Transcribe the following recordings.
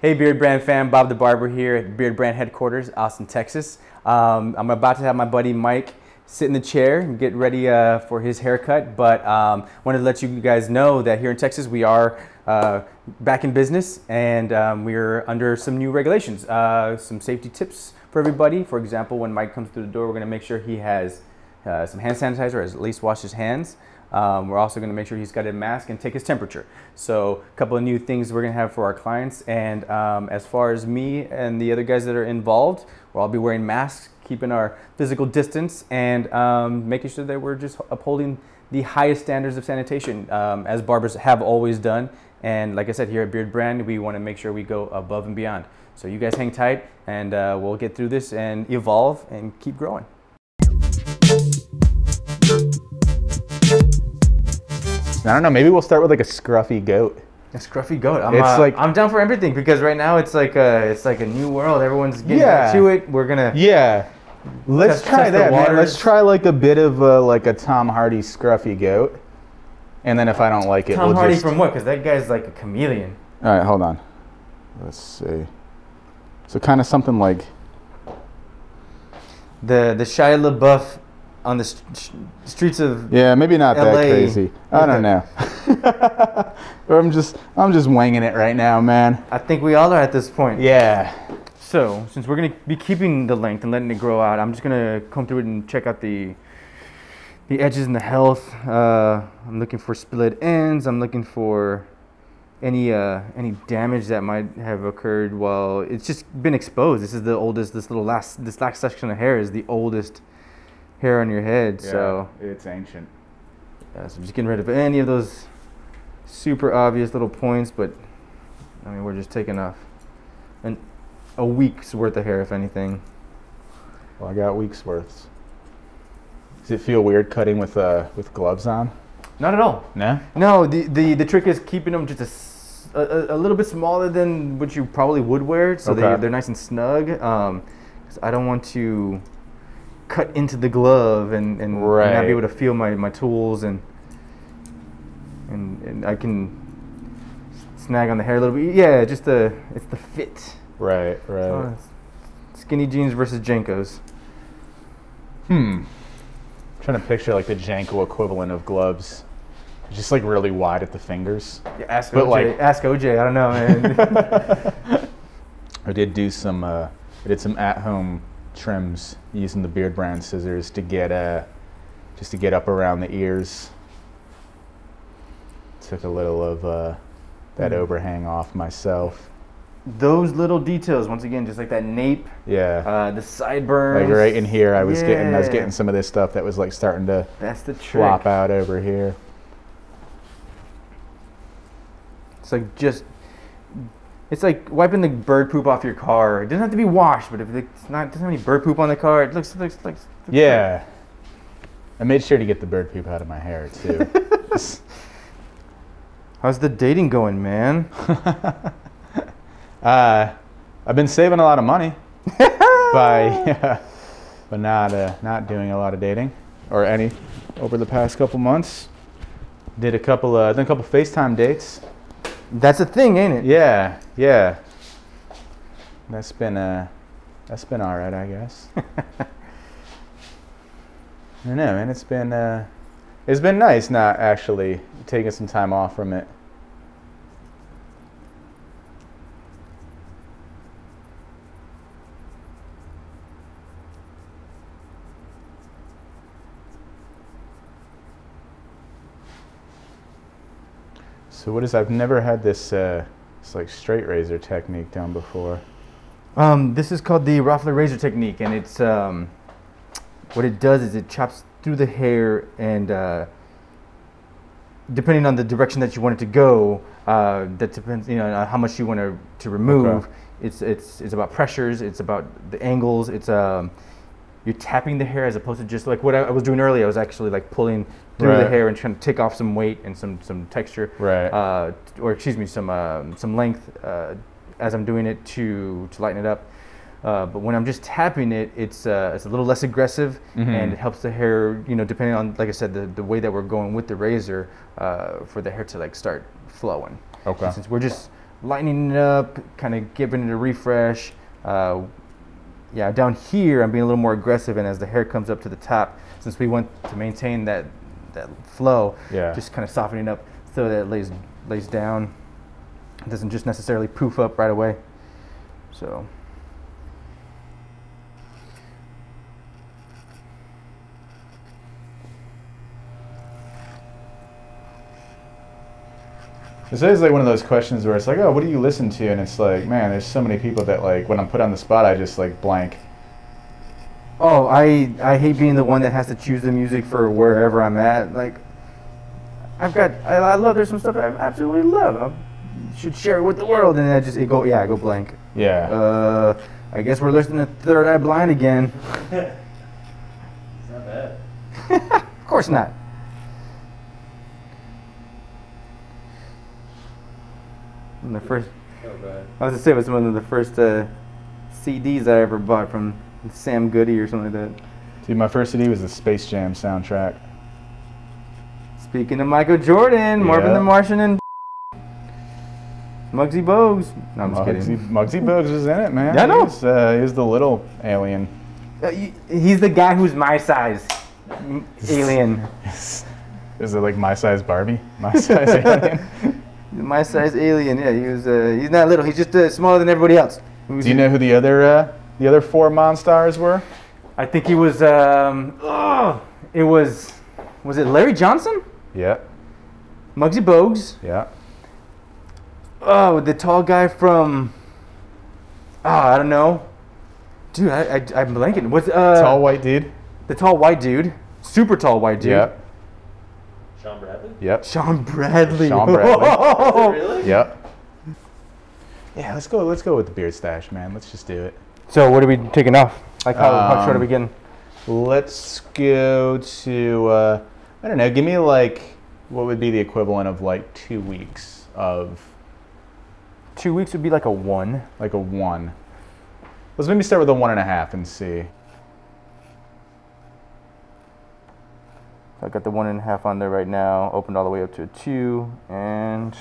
Hey Beardbrand fam, Bob the Barber here at Beardbrand headquarters, Austin, Texas. I'm about to have my buddy Mike sit in the chair and get ready for his haircut, but wanted to let you guys know that here in Texas we are back in business, and we're under some new regulations, some safety tips for everybody. For example, when Mike comes through the door, we're going to make sure he has some hand sanitizer, or at least wash his hands. We're also going to make sure he's got a mask and take his temperature. So a couple of new things we're going to have for our clients. And as far as me and the other guys that are involved, we'll all be wearing masks, keeping our physical distance, and making sure that we're just upholding the highest standards of sanitation, as barbers have always done. And like I said, here at Beardbrand, we want to make sure we go above and beyond. So you guys hang tight, and we'll get through this and evolve and keep growing. I don't know, maybe we'll start with like a scruffy goat. A scruffy goat. I'm down for everything, because right now it's like a new world. Everyone's getting to it. We're gonna Let's try that, man. Let's try like a bit of like a Tom Hardy scruffy goat, and then if I don't like it, Tom Hardy from what? Because that guy's like a chameleon. All right, hold on. Let's see. So kind of something like the Shia LaBeouf on the streets of maybe not LA. That crazy. I don't know. I'm just winging it right now, man. I think we all are at this point. Yeah. So since we're gonna be keeping the length and letting it grow out, I'm just gonna comb through it and check out the edges and the health. I'm looking for split ends. I'm looking for any damage that might have occurred while it's just been exposed. This is the oldest. This last section of hair is the oldest hair on your head. Yeah, so it's ancient. So I'm just getting rid of any of those super obvious little points, but I mean, we're just taking off a week's worth of hair, if anything. Well, I got week's worth. Does it feel weird cutting with gloves on? Not at all. No? No, the trick is keeping them just a little bit smaller than what you probably would wear, so they're nice and snug. 'Cause I don't want to cut into the glove and not be able to feel my tools, and I can snag on the hair a little bit. Yeah, it's the fit. Right. Skinny jeans versus Jankos. I'm trying to picture like the Janko equivalent of gloves. Just like really wide at the fingers. Yeah, ask OJ. I don't know, man. I did some at-home trims using the Beardbrand scissors to get up around the ears. Took a little of that overhang off myself. Those little details, once again, just like that nape. Yeah. The sideburns. Like right in here, I was getting some of this stuff that was like starting to flop out over here. It's like wiping the bird poop off your car. It doesn't have to be washed, but if it doesn't have any bird poop on the car, it looks like. Yeah. I made sure to get the bird poop out of my hair too. How's the dating going, man? I've been saving a lot of money by not doing a lot of dating or any over the past couple months. Did a couple FaceTime dates. That's a thing, ain't it? Yeah. That's been all right, I guess. I don't know, man. It's been nice not actually taking some time off from it. So I've never had this like straight razor technique done before. This is called the Roffler razor technique, and it's what it does is it chops through the hair, and depending on the direction that you want it to go, that depends, on how much you want to remove. Okay. It's about pressures. It's about the angles. It's you're tapping the hair as opposed to just like what I was doing earlier. I was actually like pulling through the hair and trying to take off some weight and some texture, or excuse me, some length as I'm doing it to lighten it up. But when I'm just tapping it, it's a little less aggressive, and it helps the hair, depending on, like I said, the way that we're going with the razor, for the hair to like start flowing. Okay. And since we're just lightening it up, kind of giving it a refresh. Yeah, down here I'm being a little more aggressive, and as the hair comes up to the top, since we want to maintain that flow, just kind of softening up so that it lays down. It doesn't just necessarily poof up right away. So. It's always like one of those questions where it's like, oh, what do you listen to? And it's like, man, there's so many people that like, when I'm put on the spot, I just like blank. Oh, I hate being the one that has to choose the music for wherever I'm at. Like, I love, there's some stuff I absolutely love. I should share it with the world, and I go blank. Yeah. I guess we're listening to Third Eye Blind again. It's not bad. Of course not. The first, Oh, go ahead. I was gonna say it was one of the first CDs I ever bought from Sam Goody or something like that. Dude, my first CD was the Space Jam soundtrack. Speaking of Michael Jordan, Marvin the Martian and Muggsy Bogues. No, I'm just kidding. Muggsy Bogues was in it, man. Yeah, I know. He was the little alien. He's the guy who's my size alien. Is it like my size Barbie? My size alien? My size alien, yeah. He was. He's not little. He's just smaller than everybody else. Do you know who the other 4 Monstars were? I think he was. It was. Was it Larry Johnson? Yeah. Muggsy Bogues. Yeah. Oh, the tall guy from. I don't know. Dude, I'm blanking. What's tall white dude? The tall white dude. Super tall white dude. Yeah. Sean Bradley? Yep. Sean Bradley. Sean Bradley. Is it really? Yep. Yeah, let's go with the beard stash, man. Let's just do it. So what are we taking off? Like how short are we getting? Let's go to I don't know, give me like what would be the equivalent of like 2 weeks of 2 weeks would be like a 1. like a 1. Let's maybe start with a 1.5 and see. I got the 1.5 on there right now, opened all the way up to a 2, and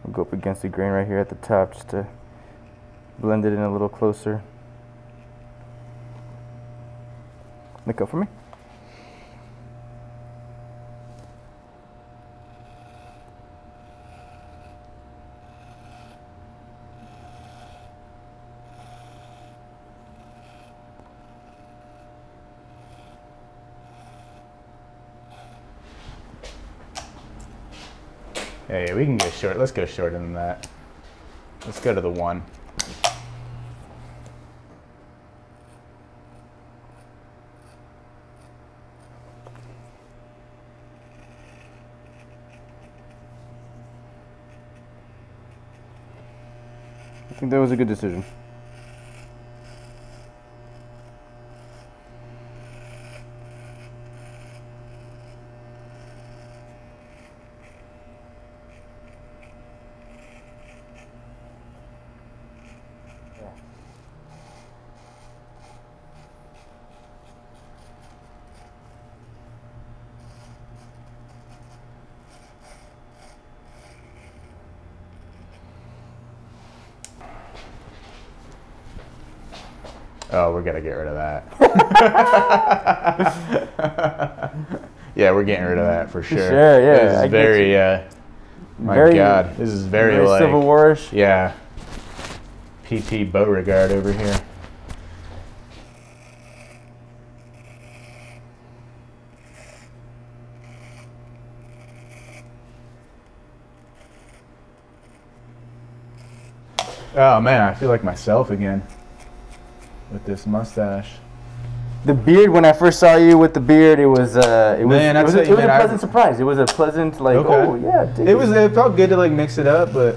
I'll go up against the grain right here at the top just to blend it in a little closer. Look up for me. Yeah, we can go short. Let's go shorter than that. Let's go to the 1. I think that was a good decision. Oh, we're gonna get rid of that. Yeah, we're getting rid of that for sure. Sure, yeah. This is very, my God, this is very like Civil War-ish. Yeah. PT Beauregard over here. Oh man, I feel like myself again with this mustache. The beard, when I first saw you with the beard, it was a pleasant surprise. It was a pleasant, like, oh yeah. It felt good to like mix it up, but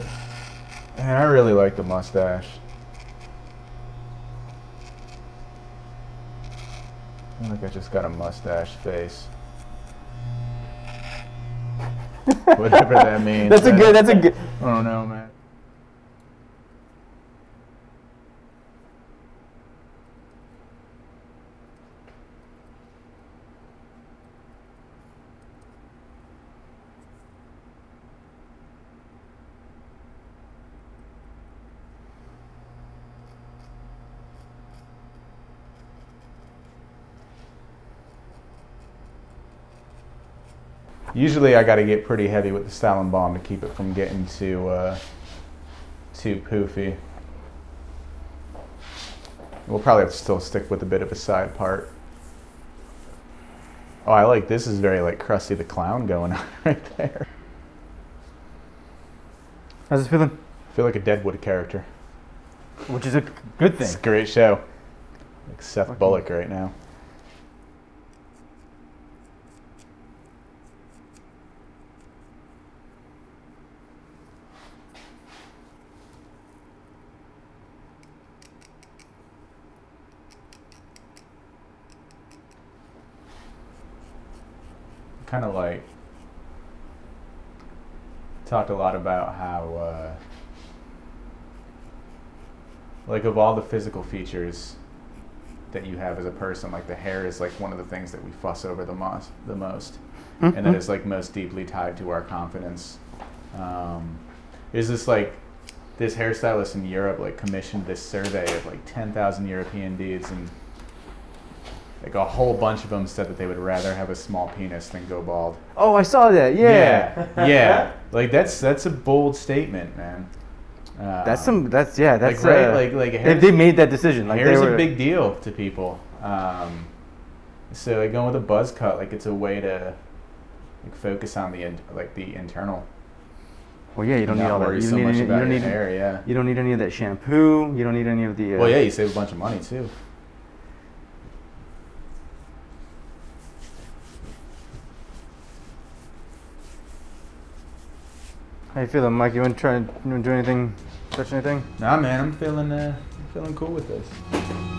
man, I really like the mustache. I feel like I just got a mustache face. Whatever that means. That's a good. I don't know, man. Usually I got to get pretty heavy with the styling balm to keep it from getting too poofy. We'll probably have to still stick with a bit of a side part. Oh, I like this. Is very like Krusty the Clown going on right there. How's it feeling? I feel like a Deadwood character. Which is a good thing. It's a great show. Like Seth Bullock right now. Kind of like talked a lot about how like of all the physical features that you have as a person, like the hair is like one of the things that we fuss over the most, and that is like most deeply tied to our confidence. Is this like this hairstylist in Europe like commissioned this survey of like 10,000 European dudes, and like a whole bunch of them said that they would rather have a small penis than go bald. Oh, I saw that. Yeah. Yeah. Like that's a bold statement, man. That's right. They made that decision. Like hair's a big deal to people. So like going with a buzz cut, like it's a way to like focus on the internal. Well, yeah, you don't need all that. You so much about don't your need hair. Yeah. You don't need any of that shampoo. You don't need any of the. Well, yeah, you save a bunch of money too. How you feeling, Mike? You want to do anything? Touch anything? Nah, man, I'm feeling cool with this.